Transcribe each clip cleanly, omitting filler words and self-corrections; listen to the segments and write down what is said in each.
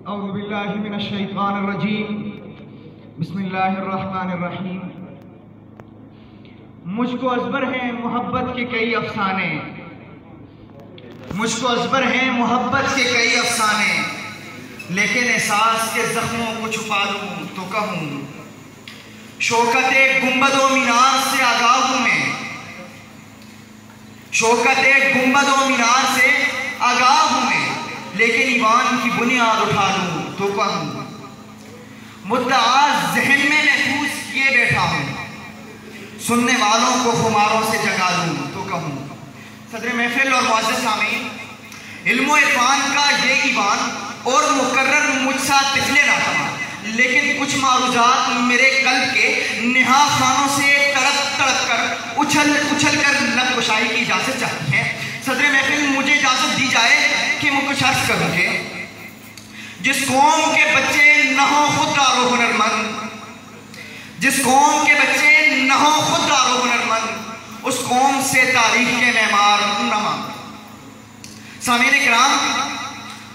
औज़ुबिल्लाहि मिनश्शैतानिर्रजीम बिस्मिल्लाहिर्रहमानिर्रहीम। मुझको अज़बर हैं मोहब्बत के कई अफसाने, मुझको अज़बर हैं मोहब्बत के कई अफसाने, लेकिन एहसास के ज़ख्मों को छुपा दूँ तो कहूँ शौकत गुंबदो मीनार से आगाह हूँ मैं, शौकत गुंबदो मीनार से आगाह हूँ मैं, लेकिन ईमान की बुनियाद उठा लूँ तो कहूँ मुद्दा जहन में महफूज किए बैठा हूँ, सुनने वालों को खुमारों से जगा दूँ तो कहूँ। सदर महफिल और मुअज़्ज़ज़ सामीन, इल्म इरफान का ये ईमान और मुकर्रर मुझसा तिफले ना तमा, लेकिन कुछ मारूजात मेरे कल्ब के निहा खानों से तड़प तड़प कर उछल कर नक्शाई की इजाज़त चाहती है। सदर महफिल, मुझे इजाज़त दी जाए कि मैं कुछ अर्ज़ करूँ कि जिस कौम के बच्चे न हो खुददारो हुनरमंद, जिस कौम के बच्चे न हो खुददारो हुनरमंद, उस कौम से तारीख के मेमार न मांग। सामीन इकराम,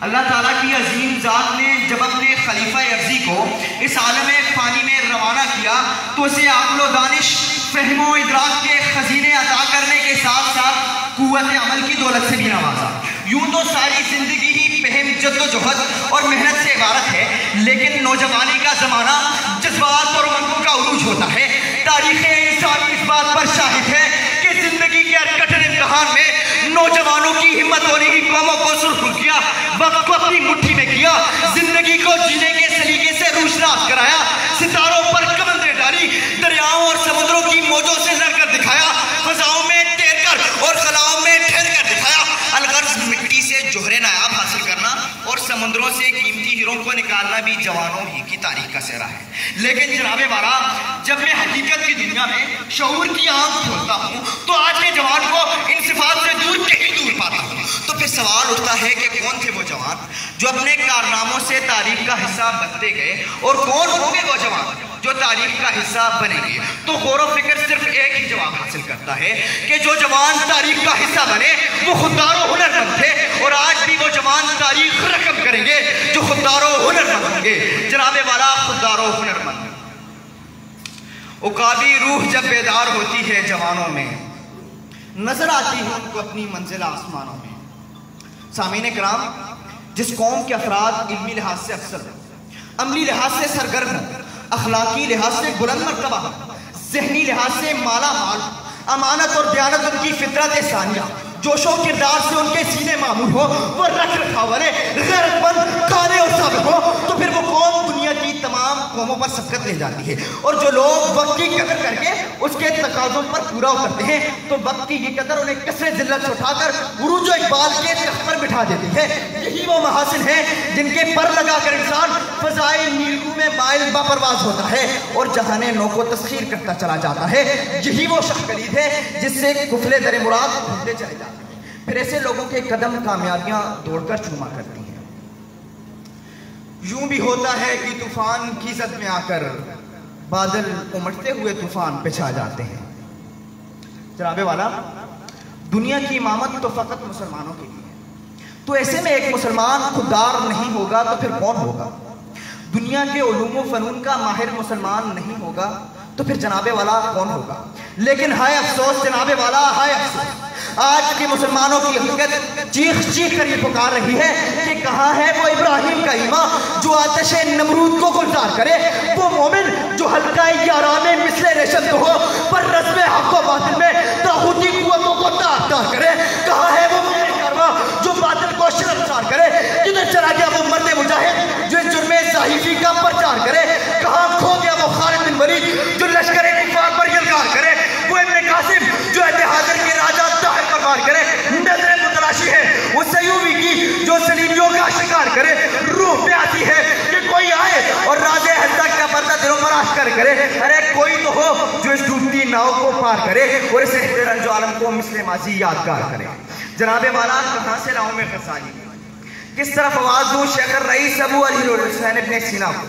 अल्लाह ताला की अजीम ज़ात ने जब अपने खलीफा अर्ज़ी को इस आलम फ़ानी में रवाना किया तो उसे अक़्ल व दानिश, फ़हम व इदराक के खजीने अता करने के साथ साथ कुव्वत अमल की दौलत से भी नवाजा। यूं तो सारी जिंदगी ही पहम जद्दोजहद और मेहनत से इबारत है, लेकिन नौजवानी का ज़माना जज्बात और उमंगों का उरूज होता है। तारीख़ इंसानी इस बात पर शाहिद है कि जिंदगी के कठिन इम्तिहान में नौजवानों की हिम्मत और ही कौमों को सुरखुल किया, वक्त को अपनी मुट्ठी में किया, जिंदगी को जीने के सलीके से रोशनास कराया, सितारों पर कमंदे डाली, दरियाओं और समुद्रों की मौजों से लड़कर दिखाया, फजाओं में तैरकर और खलाओं में ठहर कर दिखाया। अलगर्ज मिट्टी से जोहरे नायाब हासिल करना और समुद्रों से कीमती हीरों को निकालना भी जवानों ही की तारीख का सेहरा है। लेकिन जनाबे वाला, जब मैं हकीकत की दुनिया में शऊर की आंख खोलता हूँ तो आज के जवान को इन सिफात से दूर कहीं दूर पाता हूँ। तो फिर सवाल उठता है कि कौन थे वो जवान जो अपने कारनामों से तारीख का हिस्सा बनते गए, और कौन होंगे वो जवान जो तारीख का हिस्सा बनेंगे। तो गौर व फिक्र सिर्फ एक ही जवाब हासिल करता है कि जो जवान तारीख का हिस्सा बने वो खुददारो हुनरमंद थे, और आज भी वो जवान तारीख रकम करेंगे जो खुददारो हुनरमंद होंगे। जनाबे वाला, खुददारो हुनरमंद उकाबी रूह जब बेदार होती है जवानों में, नजर आती है उनको अपनी मंजिल आसमानों में। सामीन कराम, जिस कौम के अफराद इल्मी लिहाज से अफसर, अमली लिहाज से सरगर्म हो, अखलाकी लिहाज से बुलंद मर्तबा, ज़हनी लिहाज से माला माल, अमानत और दयानत उनकी फितरत सानिया, जोशो किरदार से उनके सीने मामूल हो, वो रख रखाव वाले गैरतमंद कारे और साबित हो, तो फिर वो कौम दुनिया की तमाम कौमों पर सबकत ले जाती है। और जो लोग वक्त की कदर करके उसके तकाज़ों पर पूरा उतरते हैं तो वक्त की ये कदर उन्हें कसरे जिल्लत से उठाकर उरूज इकबाल के तख्त पर बिठा देती है। यही वो महासिन है जिनके पर लगाकर इंसान फ़ज़ाए नीलू में माइल बापरवाज होता है और जहाने नौ को तस्खीर करता चला जाता है। यही वो शाहकलीद है जिससे कुफले दर मुराद ढूंढते चले जाते हैं। फिर ऐसे लोगों के कदम कामयाबियां दौड़कर चूमा करती हैं। यूं भी होता है कि तूफान की जद में आकर बादल उमड़ते हुए तूफान पे छा जाते हैं। जनाबे वाला, दुनिया की इमामत तो फकत मुसलमानों के लिए है, तो ऐसे में एक मुसलमान खुददार नहीं होगा तो फिर कौन होगा? दुनिया के उलूम व फनून का माहिर मुसलमान नहीं होगा तो फिर जनाबे वाला कौन होगा? लेकिन हाय अफसोस जनाबे वाला, हाय अफसोस, आज के मुसलमानों की हकीकत चीख चीख कर ये पुकार रही है कि कहाँ है वो इब्राहिम का ईमान जो आतिशे नमरूद को गुलजार करे, वो मोमिन जो हल्का याराने मिसले रेशम तो हो पर रस्मे हक व बातिल में तागूती कुव्वतों को ताकतार करे। कहाँ है वो मोमिन कारवां जो बातिल को शर्मसार करे? किधर चला गया वो मर्द मुजाहिद जो जुर्मे ज़ाहिफी का प्रचार करे? कहाँ खो गया वो खालिद बिन वलीद जो लश्कर कुफार पर यलगार करे? वो इब्ने कासिम जो हाजिर के राजा ताहिर पर वार करे? नजर मुतलाशी है वो सयूबी की जो सलीबियों का शिकार करे। रूह पे आती है कि कोई आए और राज़े हज़रत का पर्दा दिलों पर आश्कर करे। अरे कोई तो हो जो इस डूबती नाव को पार करे और इस रंजो आलम को मिस्ले माजी यादगार करे। जनाबे वाला, कहाँ से लाऊं मैं गज़ाली, किस तरफ आवाज दूं शेखर रईस अबू अली हुसैन इब्ने सीना को?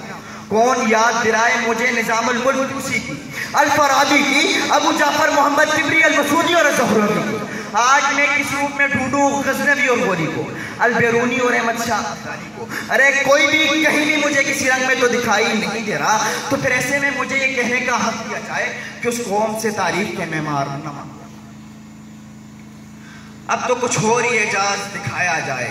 कौन याद दिलाए मुझे निज़ामुल मुल्क तुसी की, अल फराबी की, अबू जाफर मोहम्मद तिबरी अल मसूदी और ज़हरानी की? आज मैं किस रूप में ढूंढूं गज़नवी और गोरी को, अल बेरूनी और अहमद शाह को? अरे कोई भी कहीं भी मुझे किसी रंग में तो दिखाई नहीं दे रहा, तो फिर ऐसे में मुझे ये कहने का हक दिया जाए कि उस कौम से तारीफ के मेमार न मानो। अब तो कुछ और ही एजाज दिखाया जाए,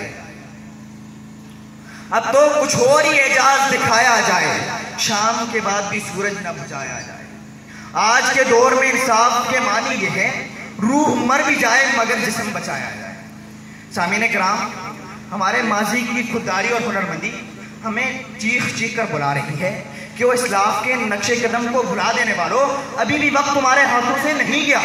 अब तो कुछ और ही एजाज दिखाया जाए, शाम के बाद भी सूरज न बुझाया जाए। आज के दौर में इंसाफ के मानी ये है, रूह मर भी जाए मगर जिस्म बचाया जाए। सामीन किराम, हमारे माजी की खुददारी और हुनरमंदी हमें चीख चीख कर बुला रही है कि वो इस्लाफ के नक्शे कदम को भुला देने वालों, अभी भी वक्त तुम्हारे हाथों से नहीं गया।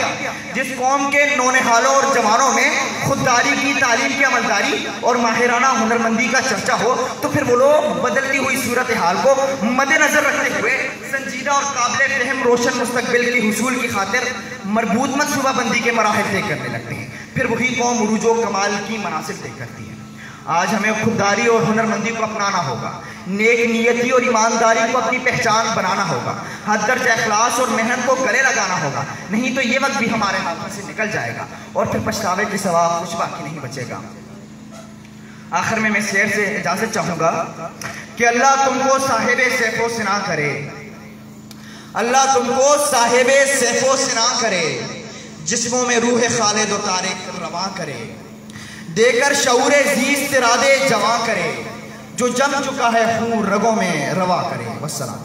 जिस कौम के नौनिहालों और जवानों में खुददारी की तालीम की अमलदारी और माहिराना हुनरमंदी का चर्चा हो, तो फिर वो लोग बदलती हुई सूरत हाल को मद्देनजर रखते हुए संजीदा और काबिल फहम रोशन मुस्तकबिल की हुसूल की खातिर मरबूत मनसूबाबंदी के मराहिल तय करने लगते हैं। फिर वही कौम उरूज व कमाल की मनासिब तय करती है। आज हमें खुददारी और हुनरमंदी को अपनाना होगा, नेक नियती और ईमानदारी को अपनी पहचान बनाना होगा, हद दर्ज इखलास और मेहनत को गले लगाना होगा, नहीं तो ये वक्त भी हमारे हाथों से निकल जाएगा और फिर पछतावे के सिवा कुछ बाकी नहीं बचेगा। आखिर में मैं शेर से इजाजत चाहूंगा कि अल्लाह तुमको साहिबे सैफो सिना करे, अल्लाह तुमको साहिबे सैफो सिना करे, जिस्मों में रूह खालिद व तारिक रवा करे, देकर शऊरे जीस तिरादे जमा करे, जो जम चुका है खून रगों में रवा करे। वस्सलाम।